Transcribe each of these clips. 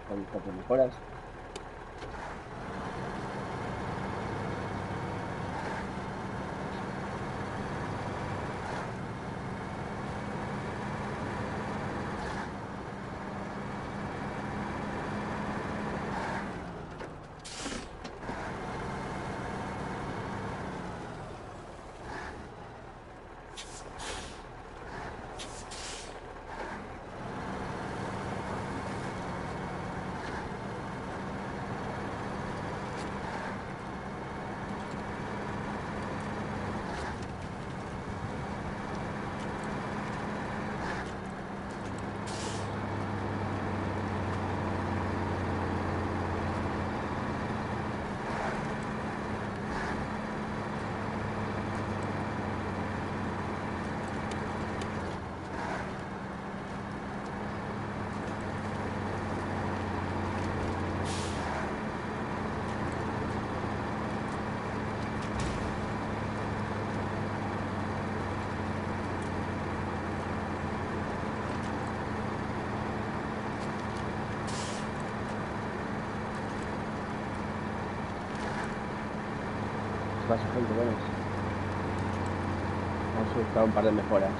con estas mejoras. Pasa gente, bueno, vamos a buscar un par de mejoras.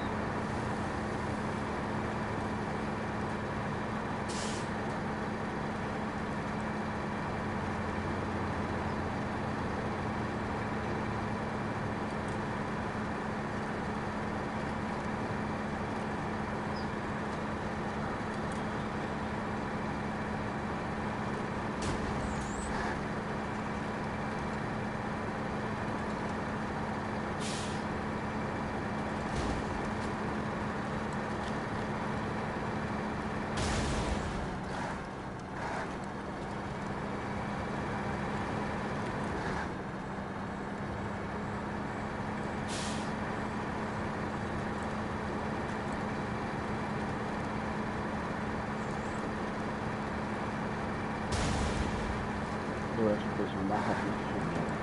Todas sus son bajas y sus son mierda.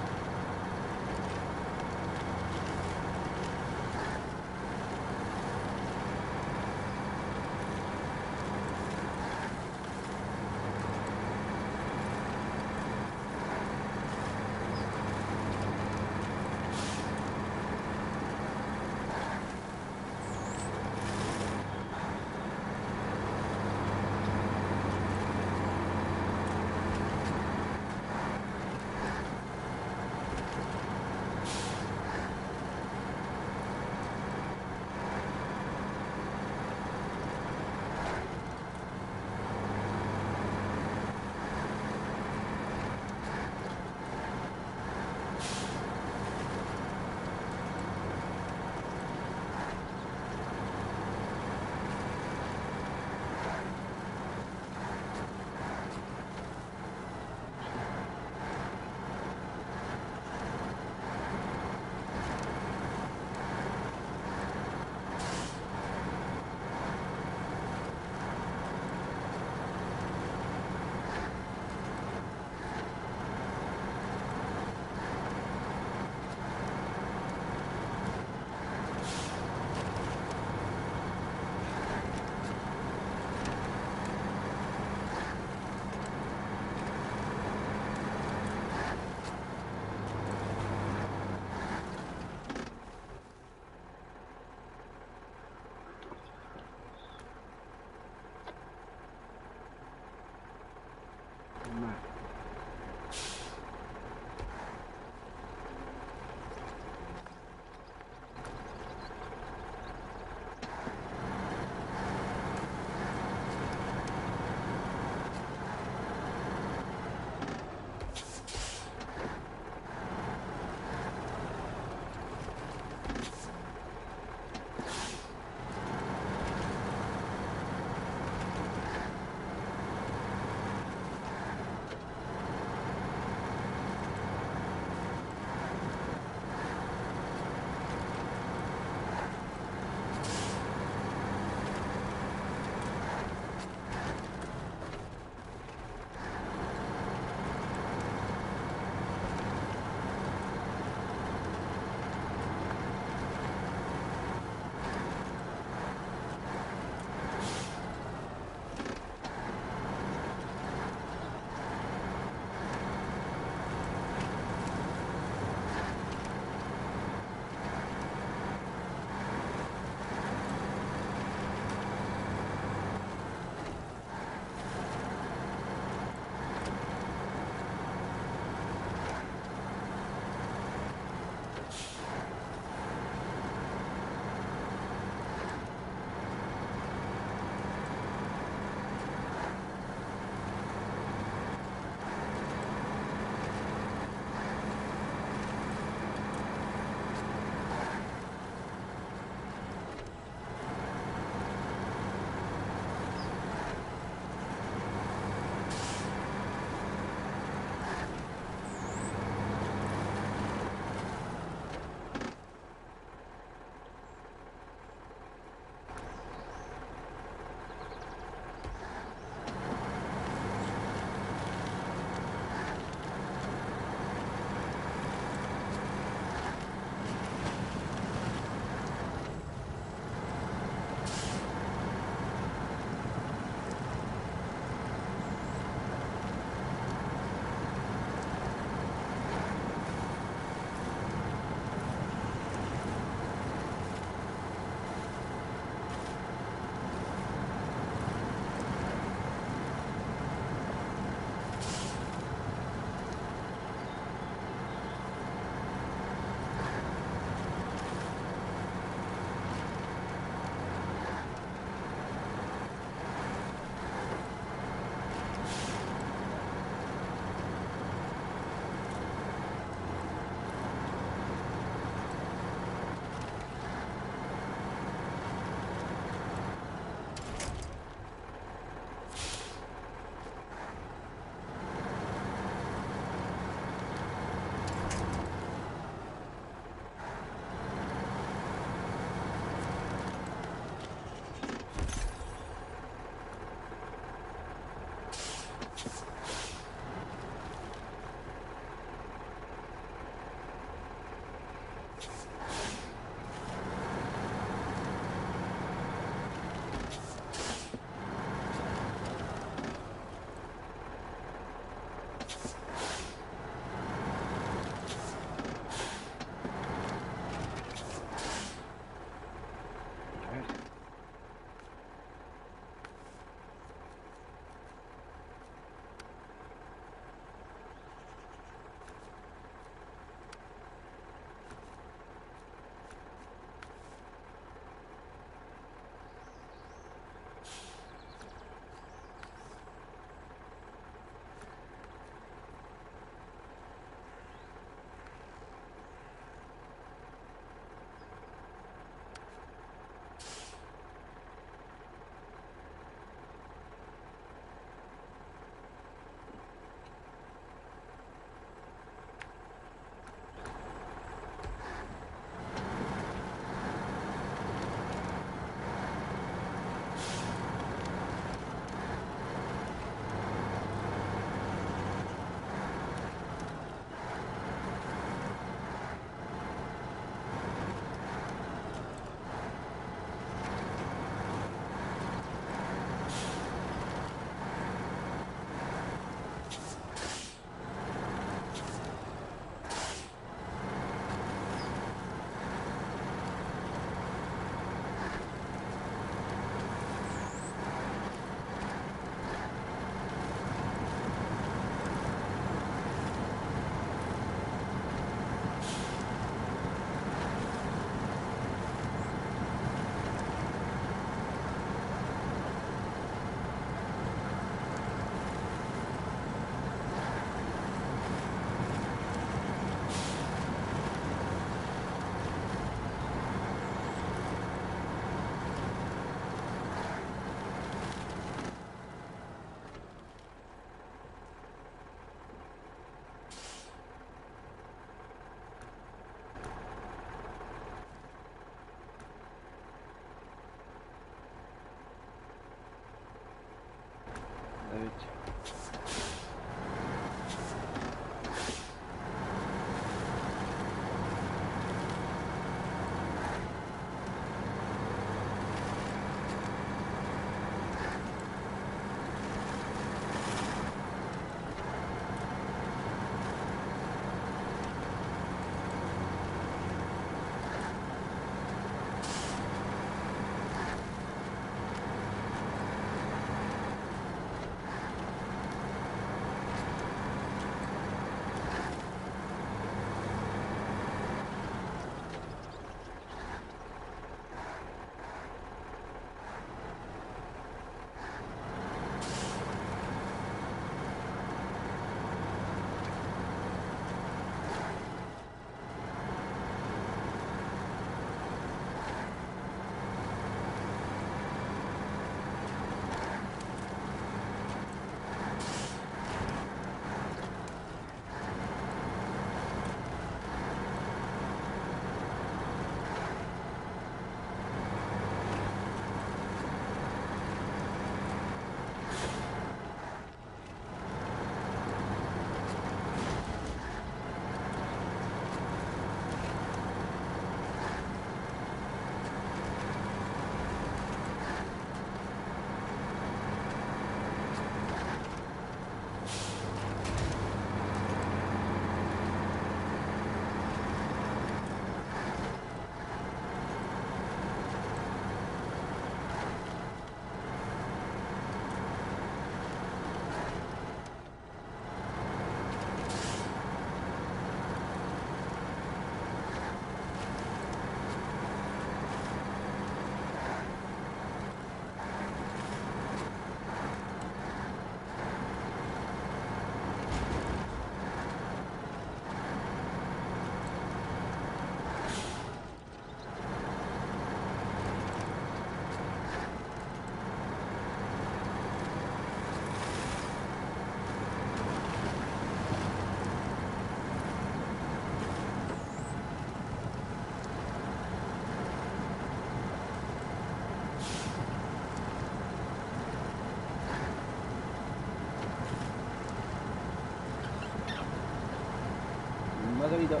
chavito.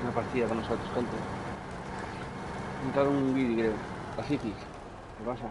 Una partida con nosotros, gente. He entrado en un vídeo, creo. Pacific. ¿Qué pasa?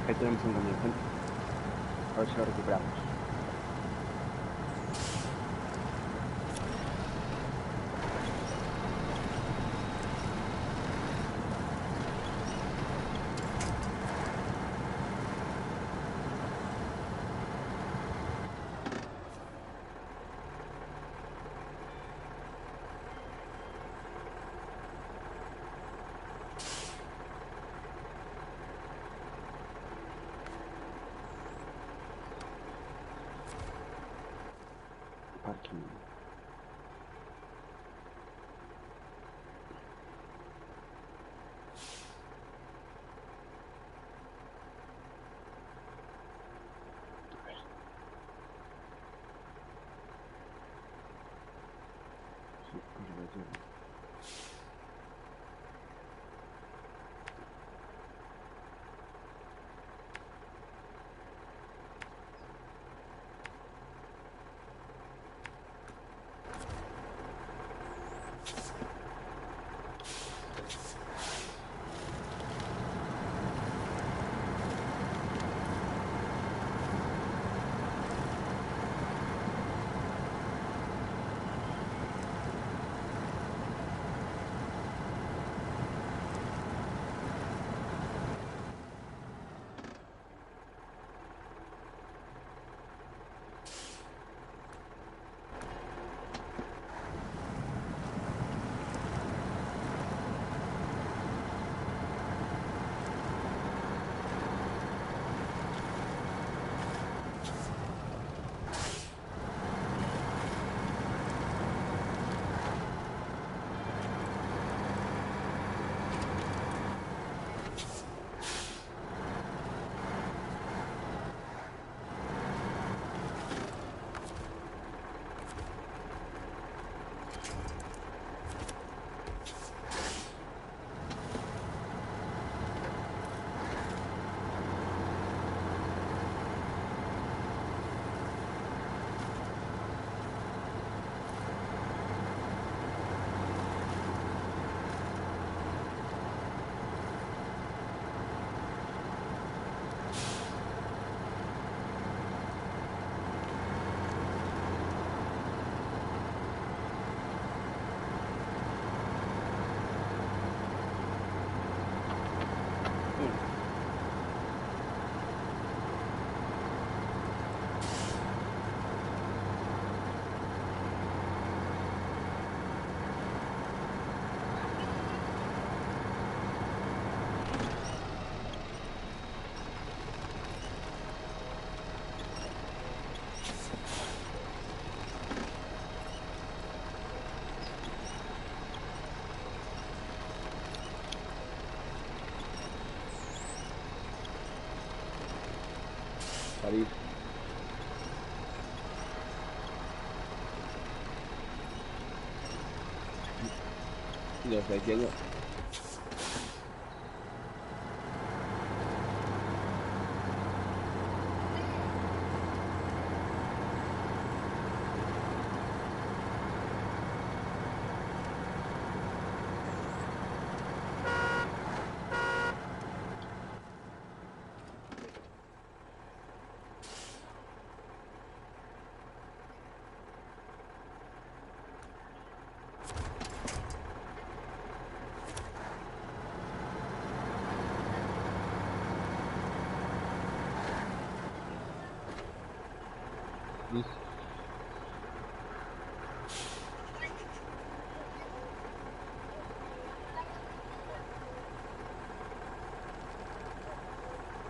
Ahí tenemos un camión, gente. A ver si lo recuperamos. Parking. Sí, conservatorio. París. Y lo está diciendo.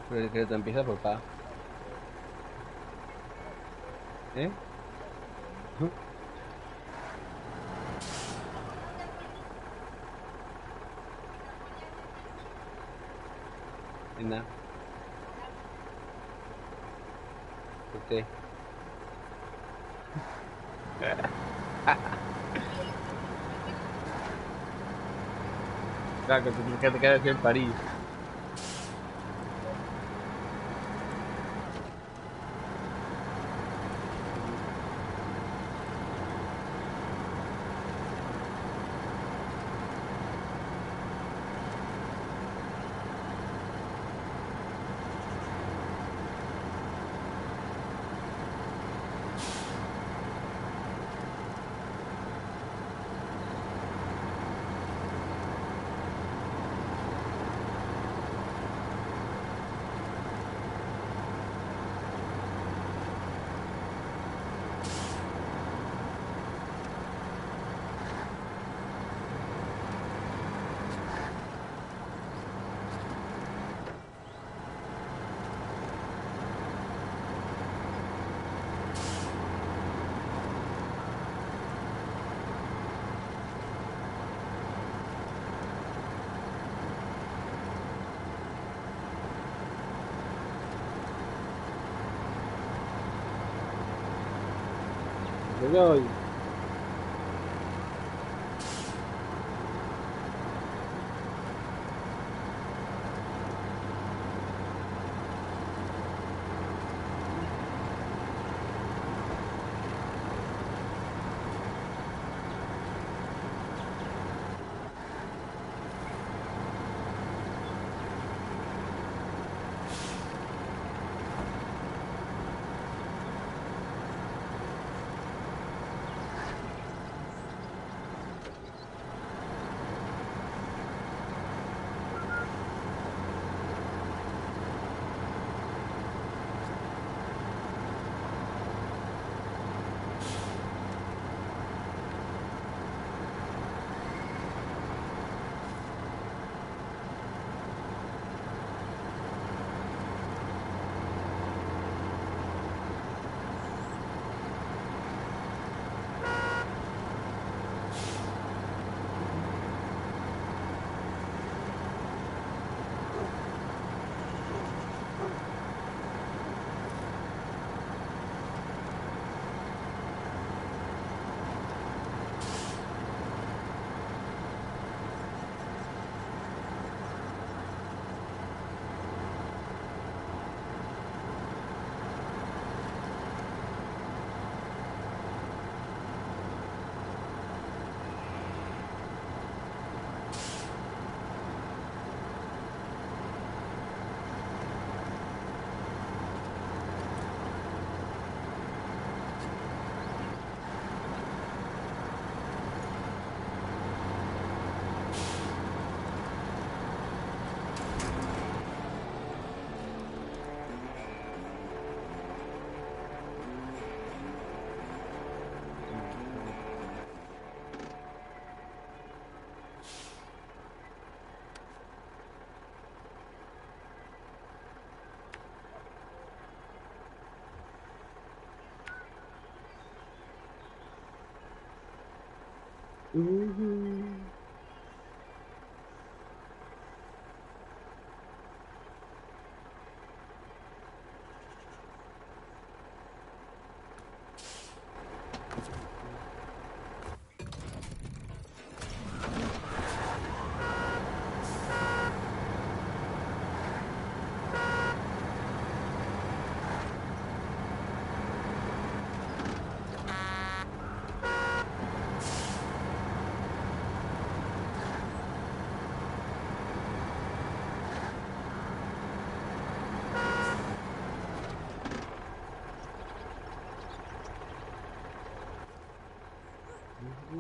Pero el que te empieza por pa. ¿Eh? Y nada. ¿Por qué? Claro, que te quedas en París. Yo voy. Sí,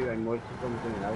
vengo el chico muy general.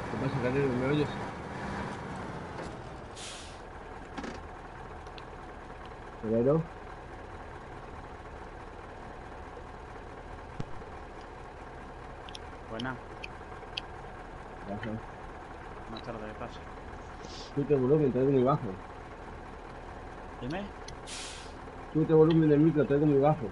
¿Qué pasa, Carrero? ¿Me oyes? ¿Carrero? Buena. Baja. Más tarde, ¿qué pasa? Sube el volumen, traigo muy bajo. Dime. Sube el volumen del micro, traigo muy bajo.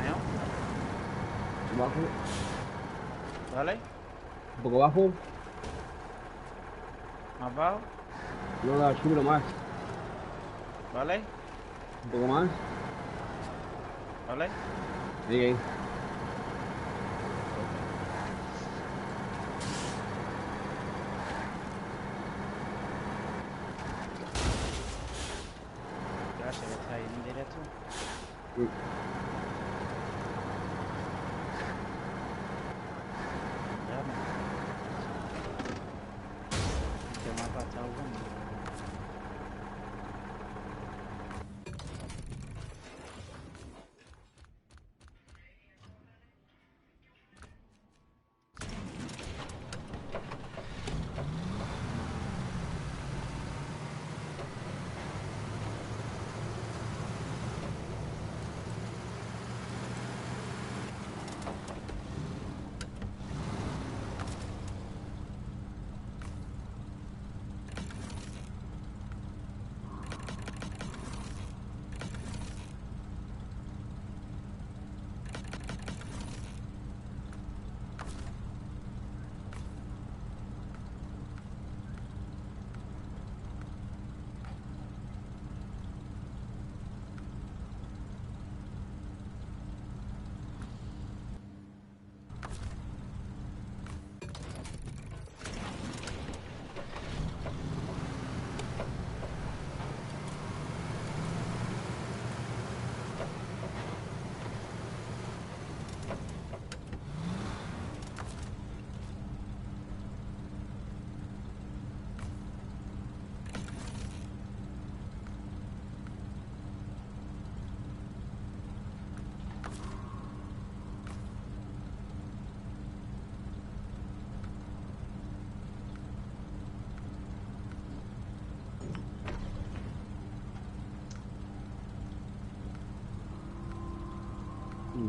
¿Veo? Bajo. ¿Vale? Un poco bajo. ¿Más bajo? No, la súbelo más. ¿Vale? Un poco más. ¿Vale? Ahí, ahí. Gracias, que está ahí en directo. Ya me. ¿Qué mapa está jugando?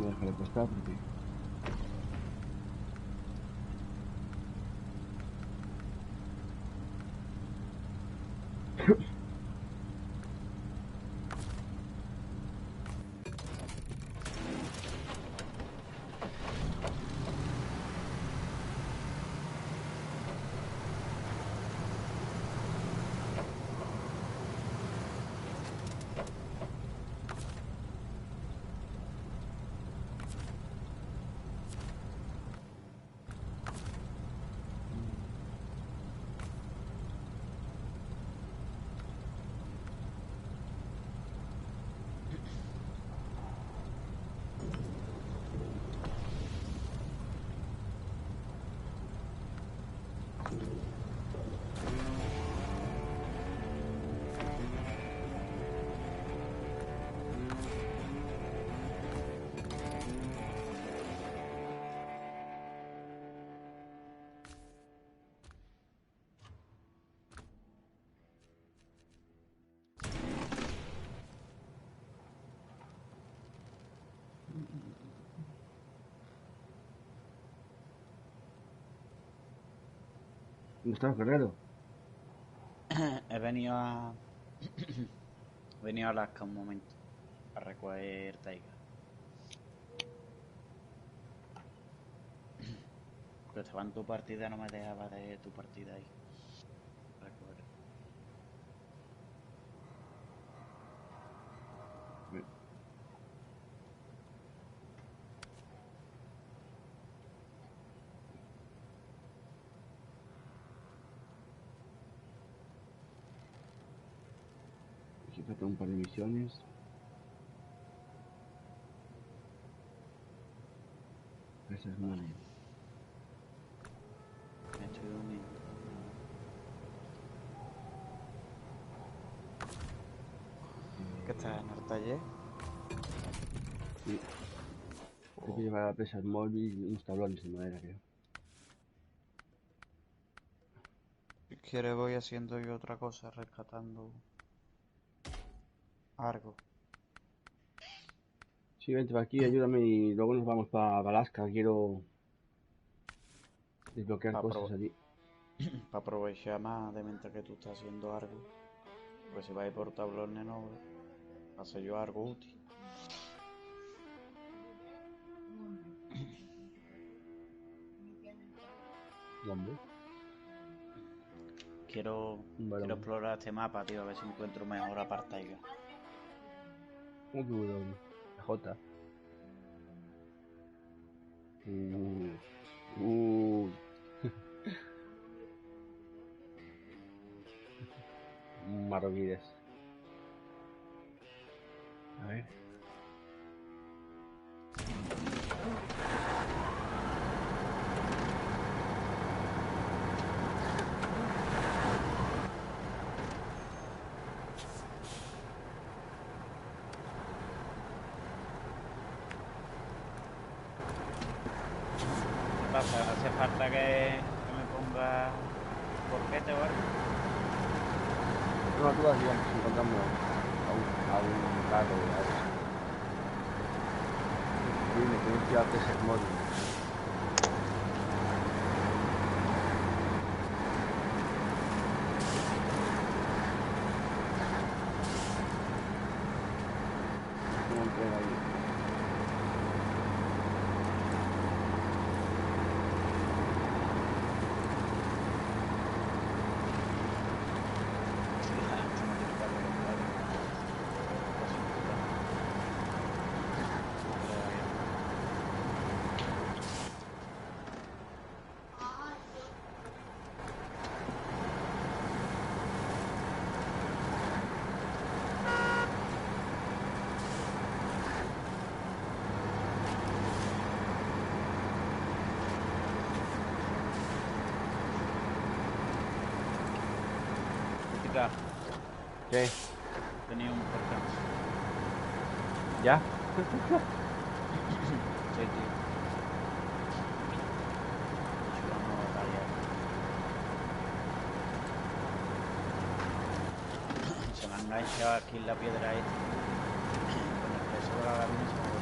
voy a dejar de costar porque... ¿Dónde estás, Guerrero? He venido a... He venido a Alaska un momento. A recoger taiga. Pero estaba en tu partida, no me dejaba de tu partida ahí. Recoger. Aquí falta un par de misiones. Esa es una. Me estoy durmiendo. ¿Qué estás en el taller? Sí. Hay que llevar a la presa el móvil y unos tablones de madera, creo. Si quieres voy haciendo yo otra cosa, rescatando algo. Sí, vente para aquí, ayúdame y luego nos vamos para Alaska. Quiero desbloquear Para cosas allí. aprovechar más de mientras que tú estás haciendo algo. Pues si vais por tablones no hace yo algo útil. ¿Dónde? Quiero Vale. explorar este mapa, tío, a ver si encuentro mejor apartaiga. ¿Cómo que W? La J. Uh. Marroquíes. A ver. ¿Qué pasa? ¿Hace falta que me ponga porquete o algo? No, tú vas bien, si encontramos a un carro o algo. Dime, tienes que ir a la presa el móvil. Una entrega ahí. ¿Qué? Tenía un percance. ¿Ya? Sí, tío. Vamos a batallar. Se me ha enganchado aquí en la piedra esta. Con el peso de la gavina se me ha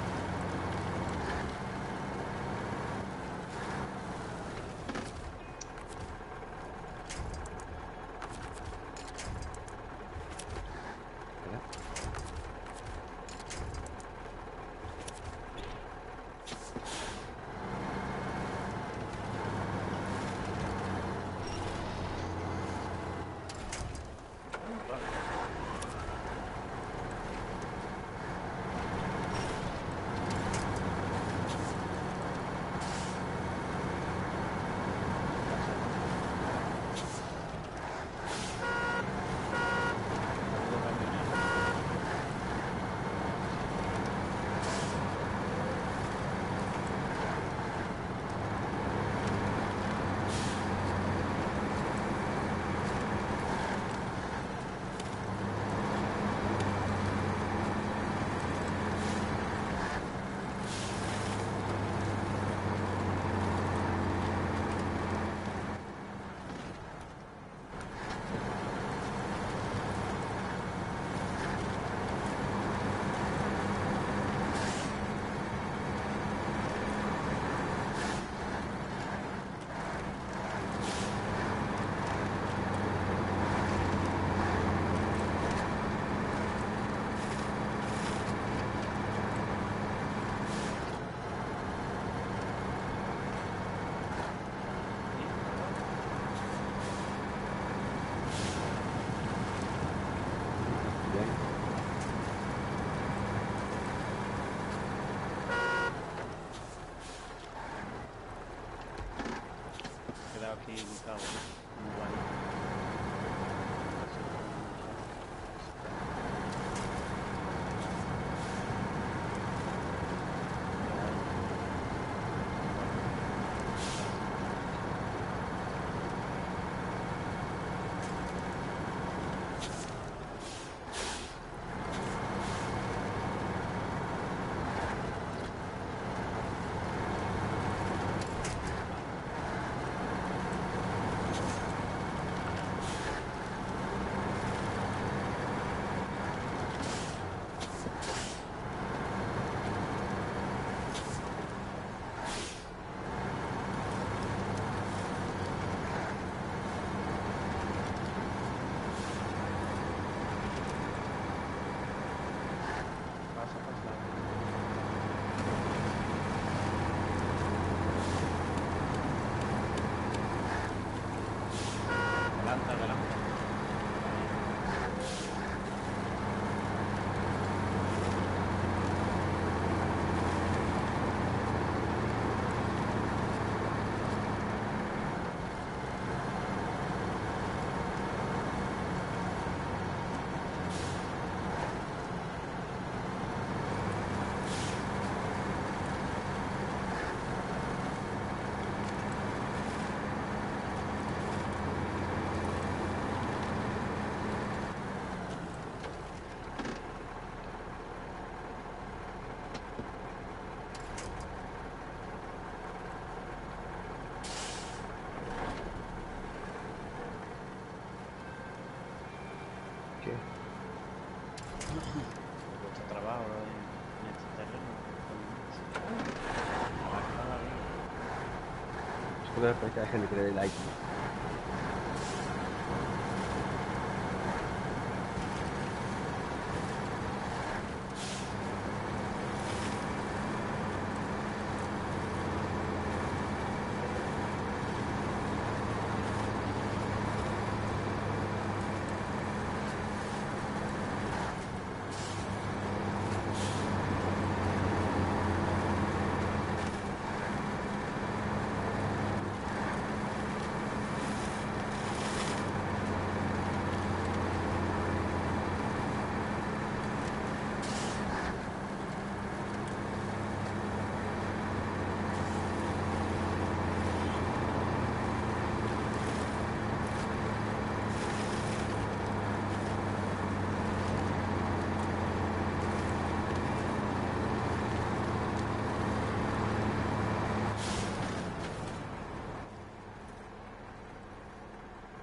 ¿Qué? Me cuesta trabajo en este terreno. Marca la vida. Es que me parece que hay gente que le dé like, ¿no?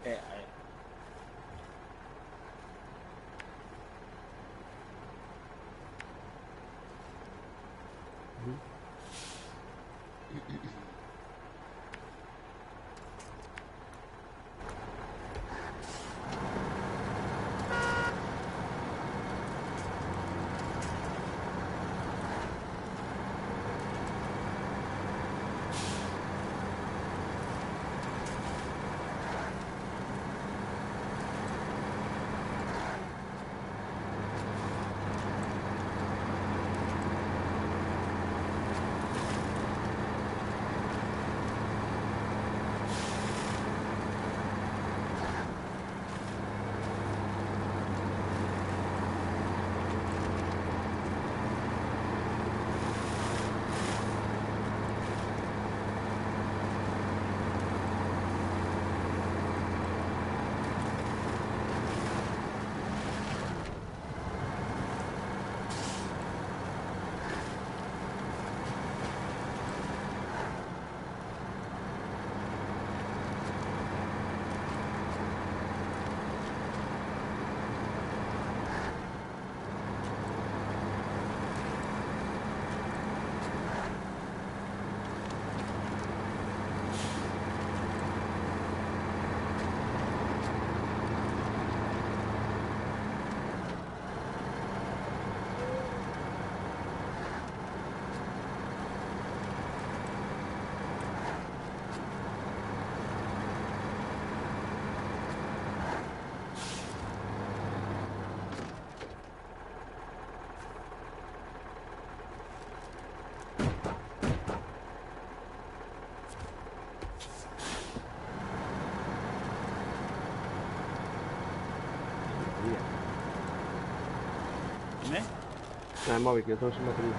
Eh, eh, Ujú. Batería. ¿Dime? Nada, el móvil, que yo tengo sin batería.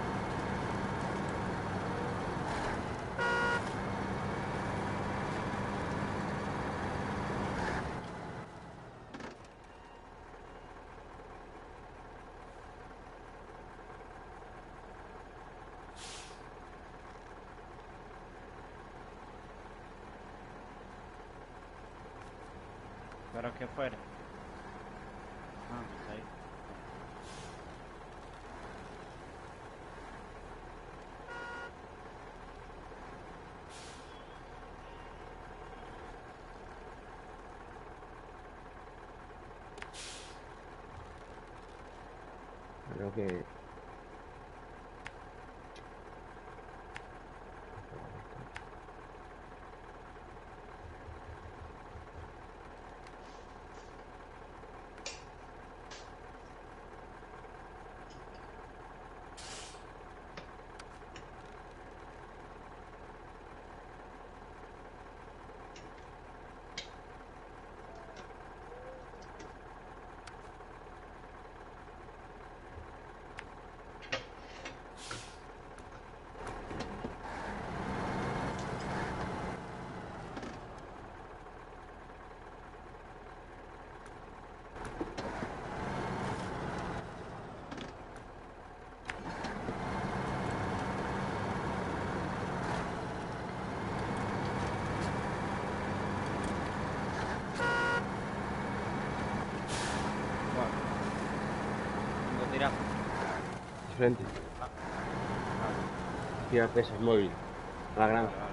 Pero que fuera. Ah, está ahí. Creo que... tirado. De frente. Tira pesas móvil. A la granja. Vale.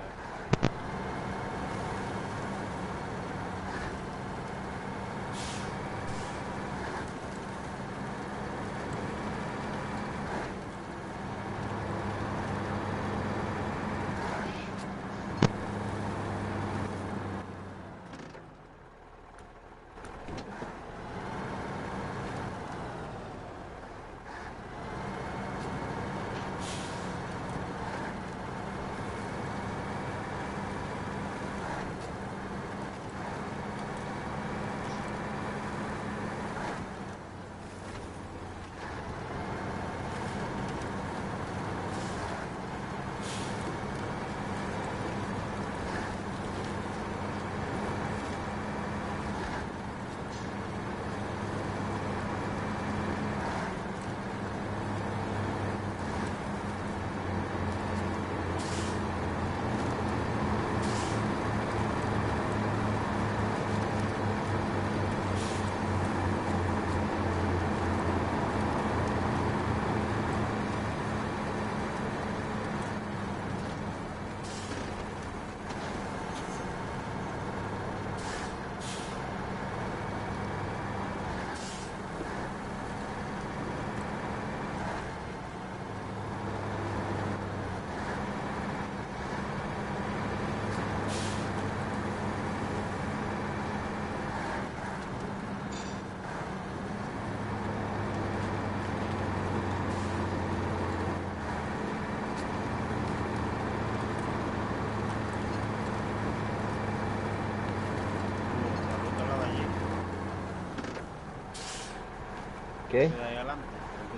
¿Qué? Cuidado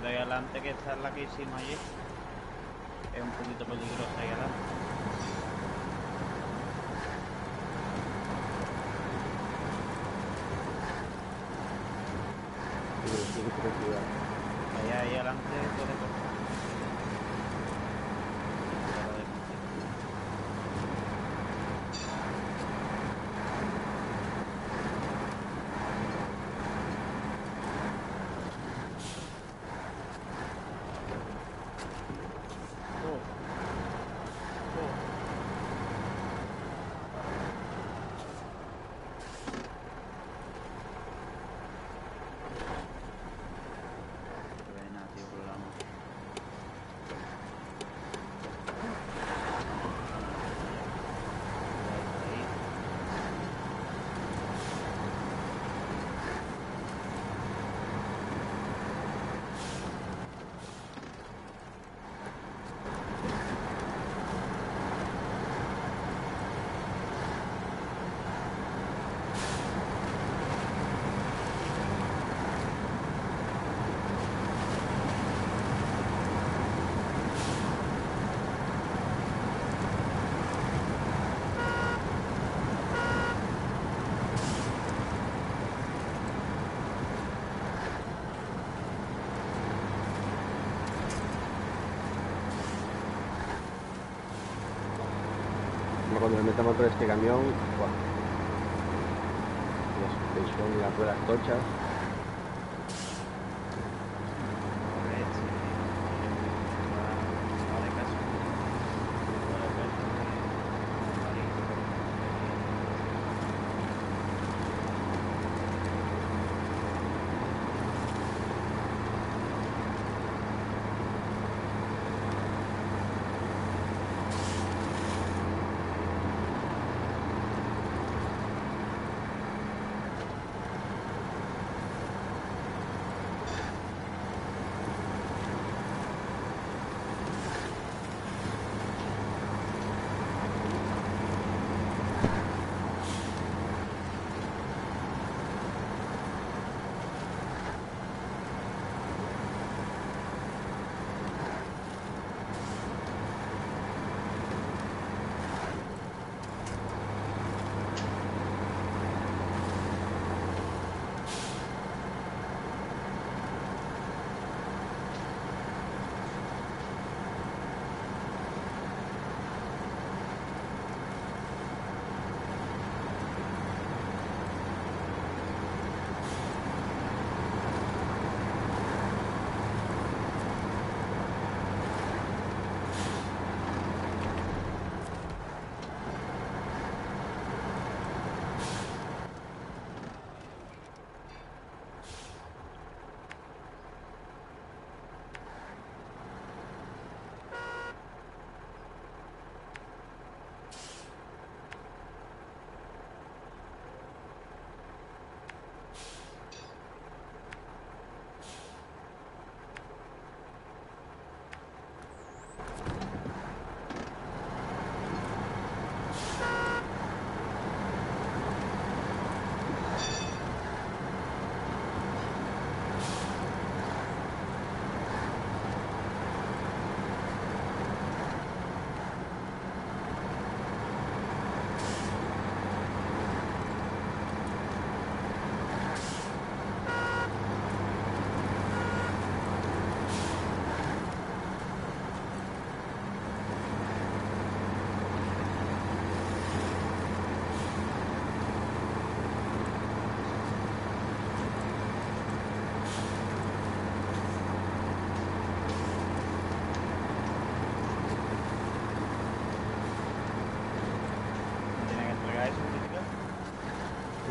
ahí adelante, que esta es la que hicimos allí. Es un poquito peligrosa ahí adelante. Ahí adelante puede cortar. Cuidado de contigo. Buena, tío, por la mano. Ahí. Cuando le metamos todo este camión, ¡buah! La suspensión y las ruedas tochas.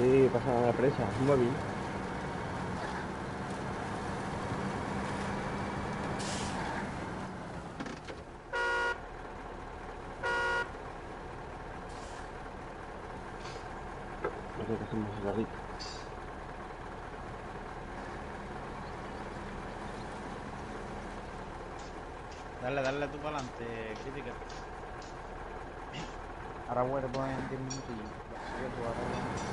Sí, pasa a la presa, un móvil. No sé qué hacemos la rica. Dale tú para adelante, crítica. Ahora vuelvo en 10 minutillos. Sigue tú, ahora vuelvo.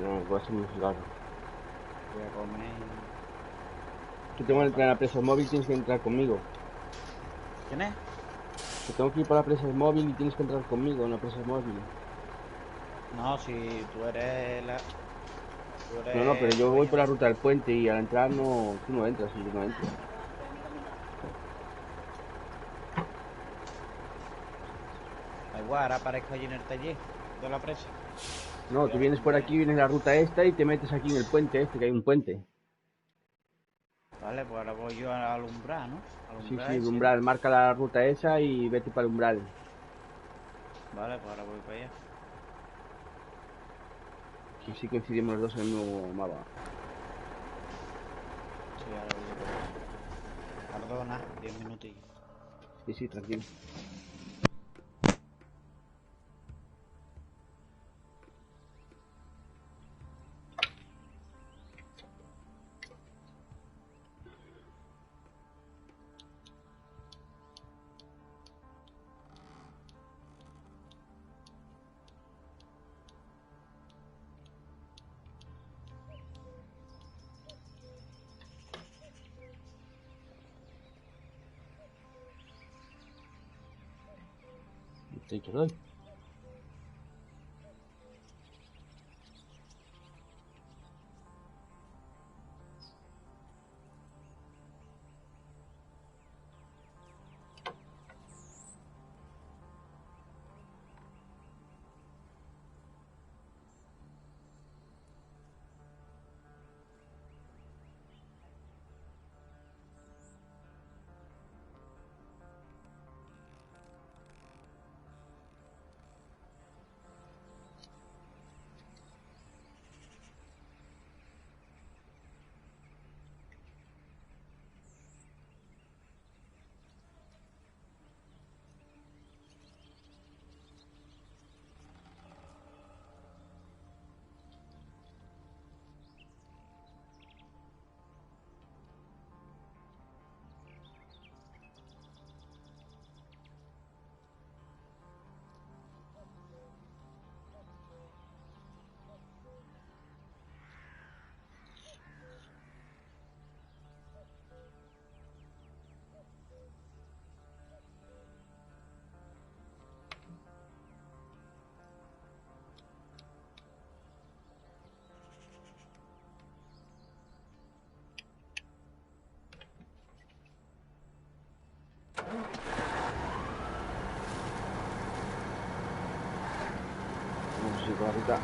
No, voy a hacer un cigarro. Voy a comer Que tengo que entrar a la presa del móvil, tienes que entrar conmigo. ¿Quién es? Que tengo que ir para la presa del móvil y tienes que entrar conmigo en la presa del móvil. No, si tú eres la... Tú No, no, pero eres yo voy dueño por la de... ruta del puente y al entrar no, tú no entras y yo no entro. Da igual, ahora aparezco allí en el taller de la presa. No, tú vienes por aquí, vienes la ruta esta y te metes aquí en el puente este, que hay un puente. Vale, pues ahora voy yo al umbral, ¿no? Al Sí, umbral sí, el ese. umbral, marca la ruta esa y vete para el umbral. Vale, pues ahora voy para allá. Que sí coincidimos los dos en el mismo mapa. Sí, ahora voy yo para allá. Perdona, 10 minutillos. Sí, sí, tranquilo. Te doy. Vamos a ir por la ruta.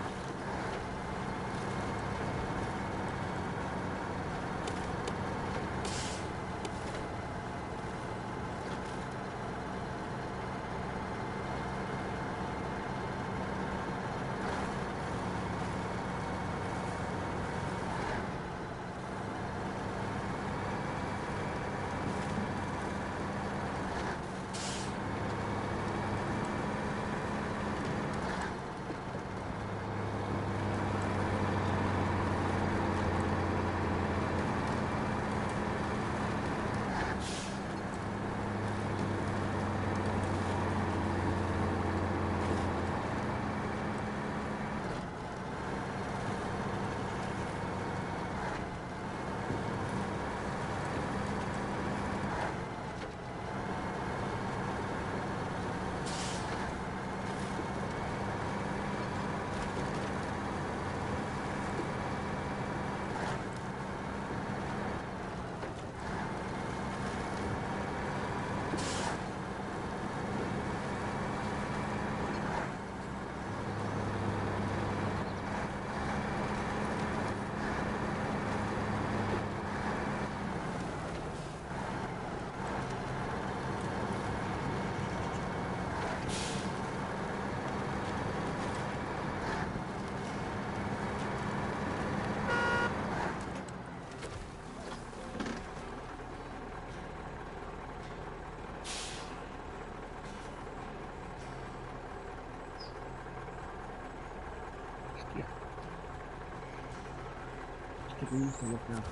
Este que está bloqueado.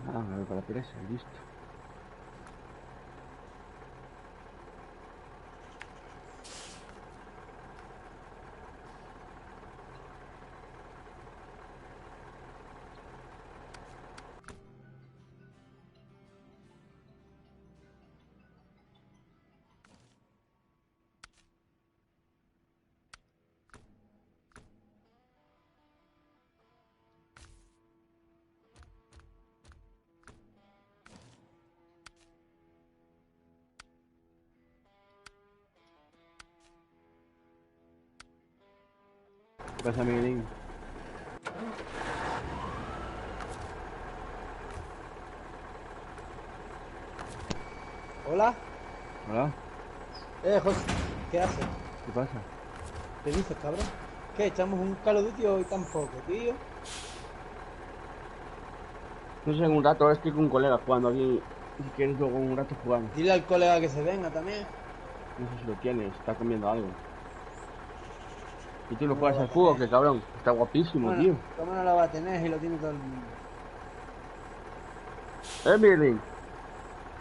Ah, a ver, para presa, listo. ¿Qué pasa, Miguelín? Hola, Hola, José, ¿qué haces? ¿qué pasa? ¿Qué dices, cabrón? ¿Qué? ¿Echamos un Call of Duty hoy tampoco, tío? No sé, en un rato, ahora estoy con un colega jugando aquí. Si quieres, luego en un rato jugamos. Dile al colega que se venga también. No sé si lo tienes, está comiendo algo. ¿Y tú no ¿Cómo lo juegas va a al fútbol? tener? ¿Qué cabrón? Está guapísimo, Bueno, tío. ¿cómo no lo va a tener si lo tiene todo el mundo? Miguelín.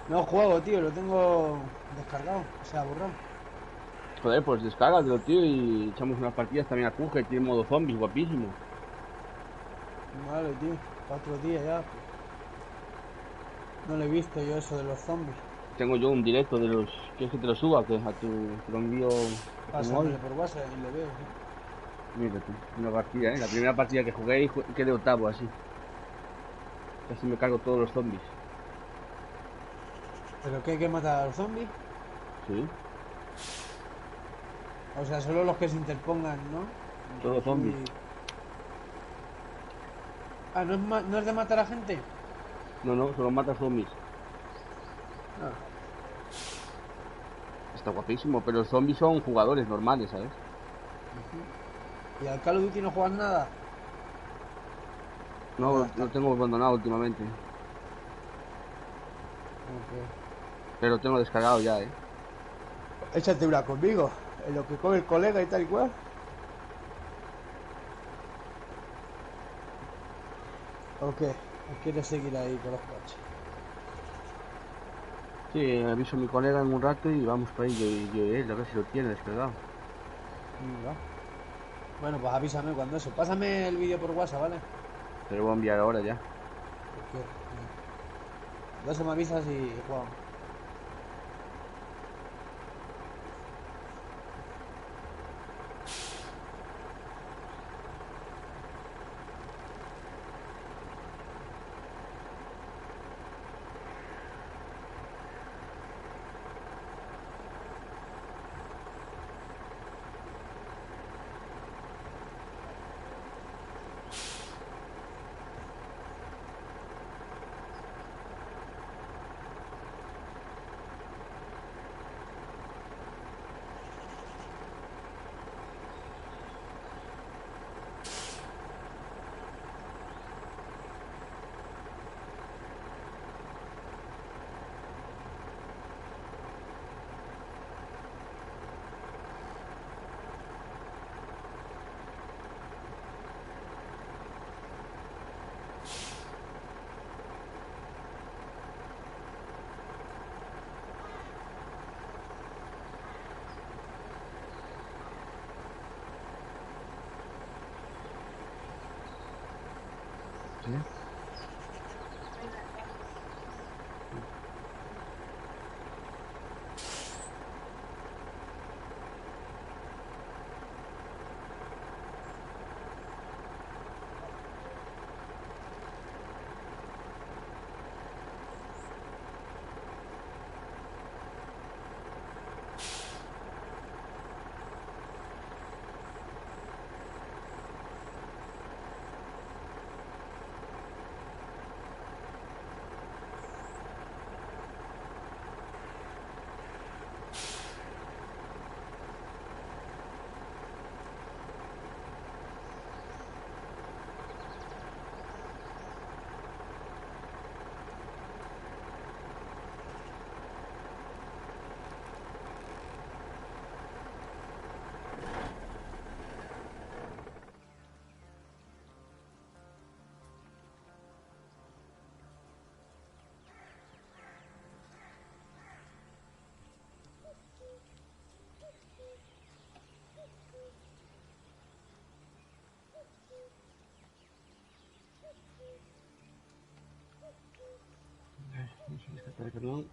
No juego, tío, lo tengo descargado, o sea, borrado. Joder, pues descárgatelo, tío, y echamos unas partidas también a Kuge, tiene modo zombies, guapísimo. Vale, tío, 4 días ya. Pues. No lo he visto yo eso de los zombies. Tengo yo un directo de los... ¿Quieres que te lo suba? Que te lo envío a tu móvil. Pásamelo por WhatsApp y le veo, sí. Mira tú, una partida, ¿eh? La primera partida que jugué y quedé octavo, así. Casi me cargo todos los zombies. ¿Pero qué hay que matar a los zombies? Sí, O sea, solo los que se interpongan, ¿no? todos Entre tú zombies. y... Ah, ¿no es de matar a gente? No, no, solo mata zombies. Ah. Está guapísimo, pero los zombies son jugadores normales, ¿sabes? ¿Y al Call of Duty no juegas nada? No, Ah, está. lo tengo abandonado últimamente. Ok. Pero lo tengo descargado ya, ¿eh? Échate una conmigo, en lo que come el colega y tal y cual. Ok, ¿o quieres seguir ahí con los coches? Sí, aviso a mi colega en un rato y vamos por ahí, yo y él, a ver si lo tiene descargado. Venga. Bueno, pues avísame cuando eso. Pásame el vídeo por WhatsApp, ¿vale? Te lo voy a enviar ahora ya. Porque cuando eso me avisas y jugamos. Perdón.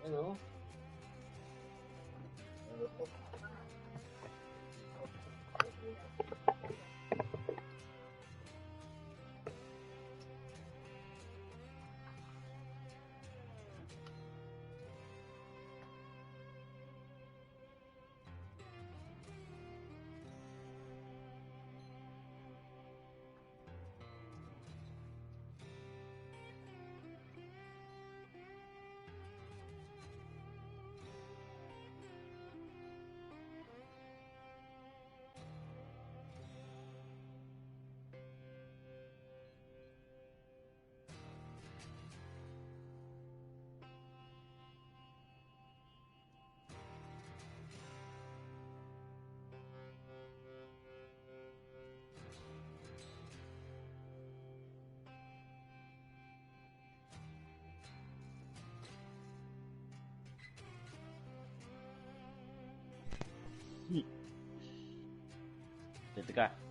Bueno. TTK.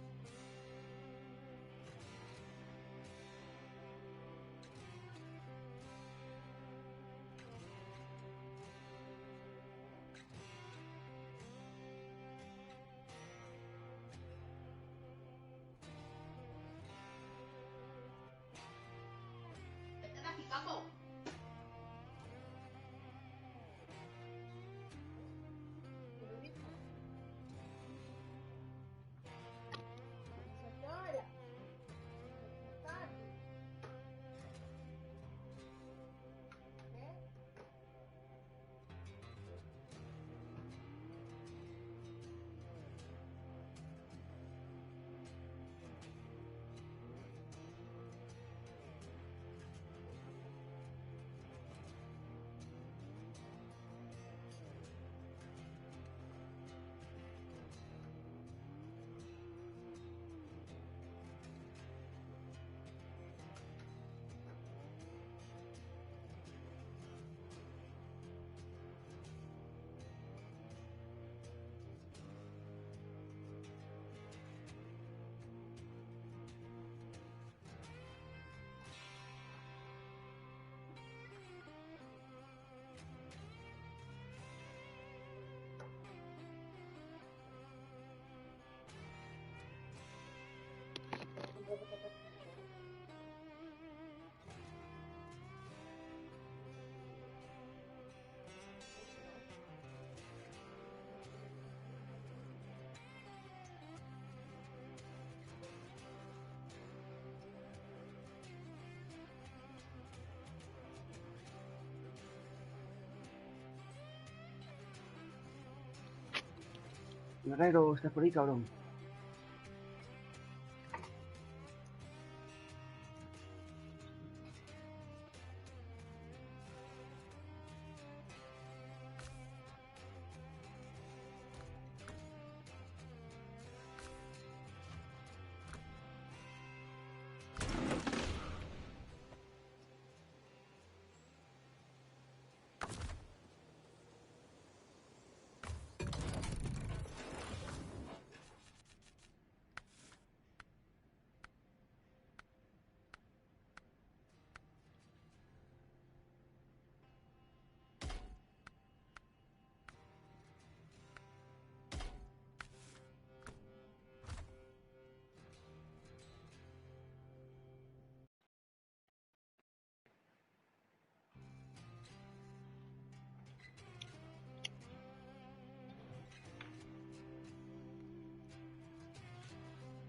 Guerrero, ¿estás por ahí, cabrón?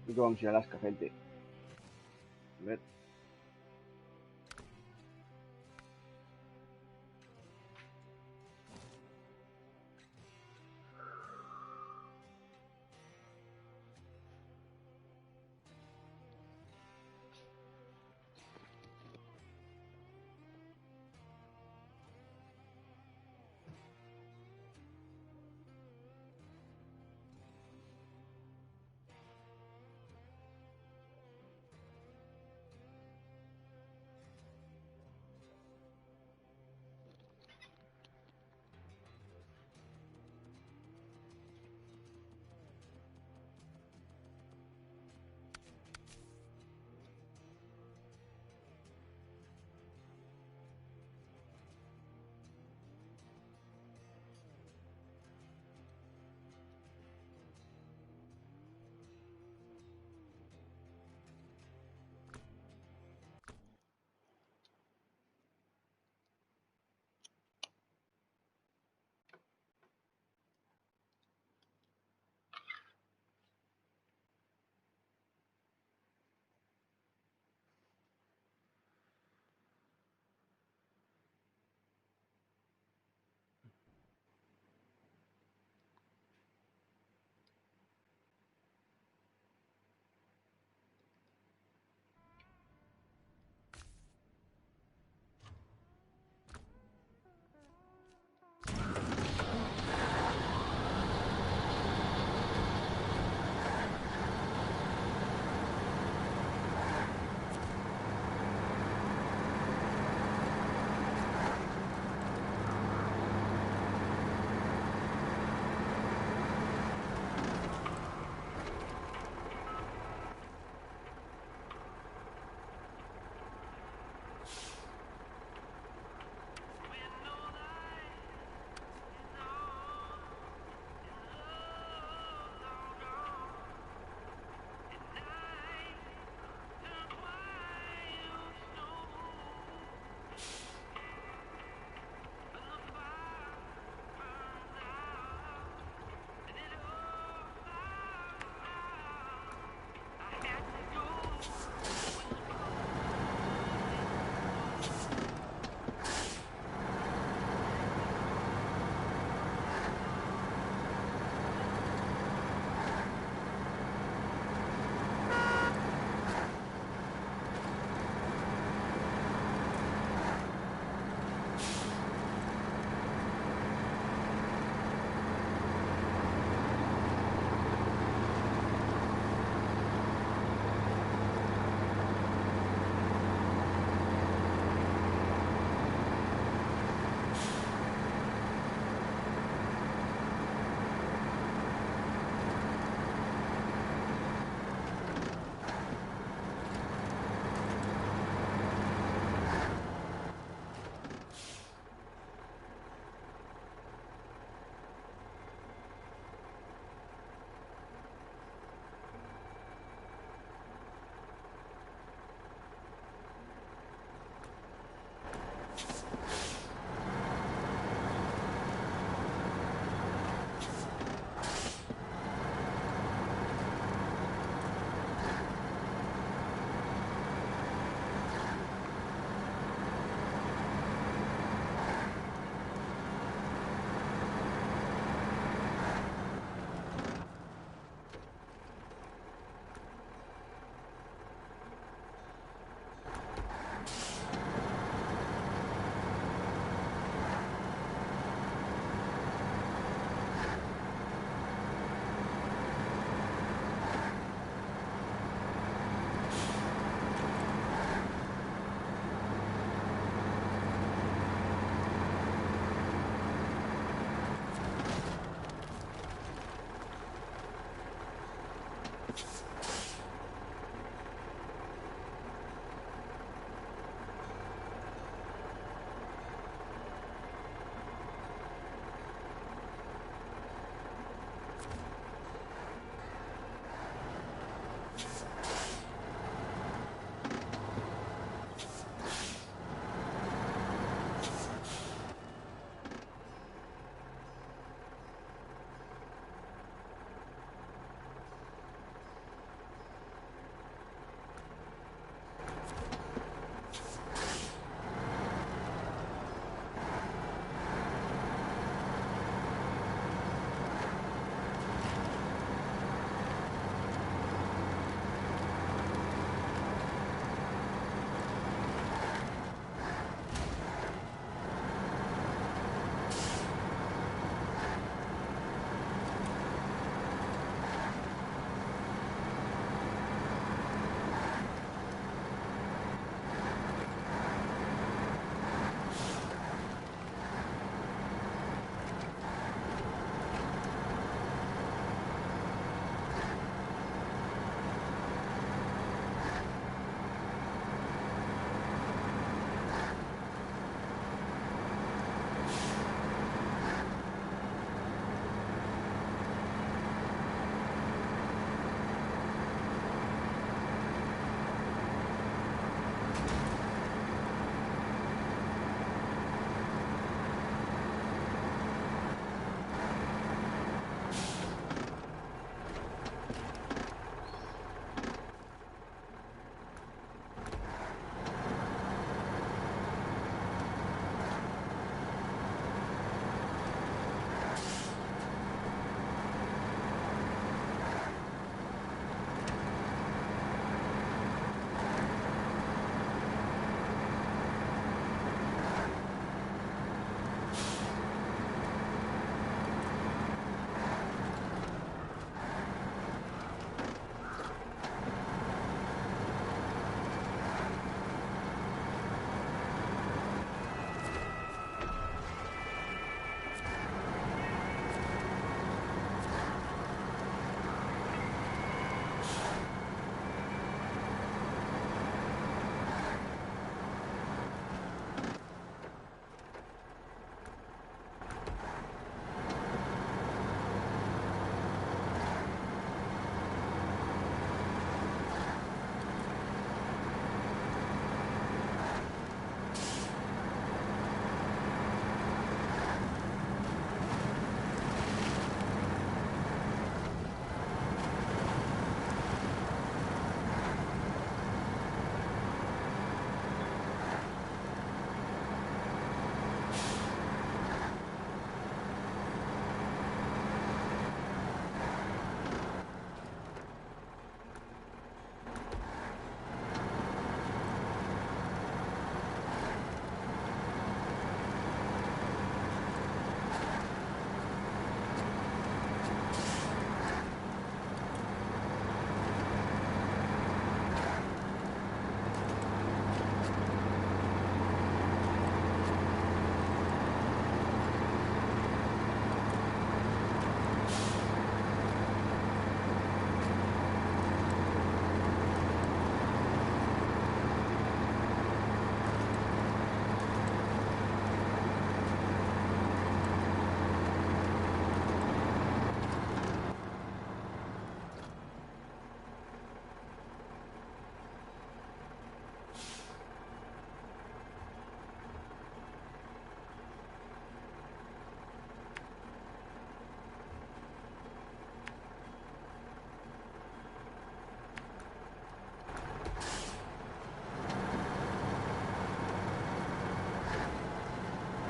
Y que vamos a ir a Alaska, gente. A ver.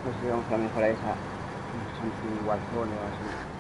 No sé si vamos a mejorar esa Samsung Warzone o así.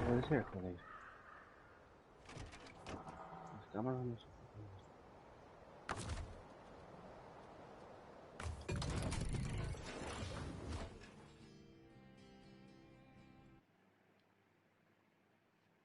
Puede ser, joder. Las cámaras no son.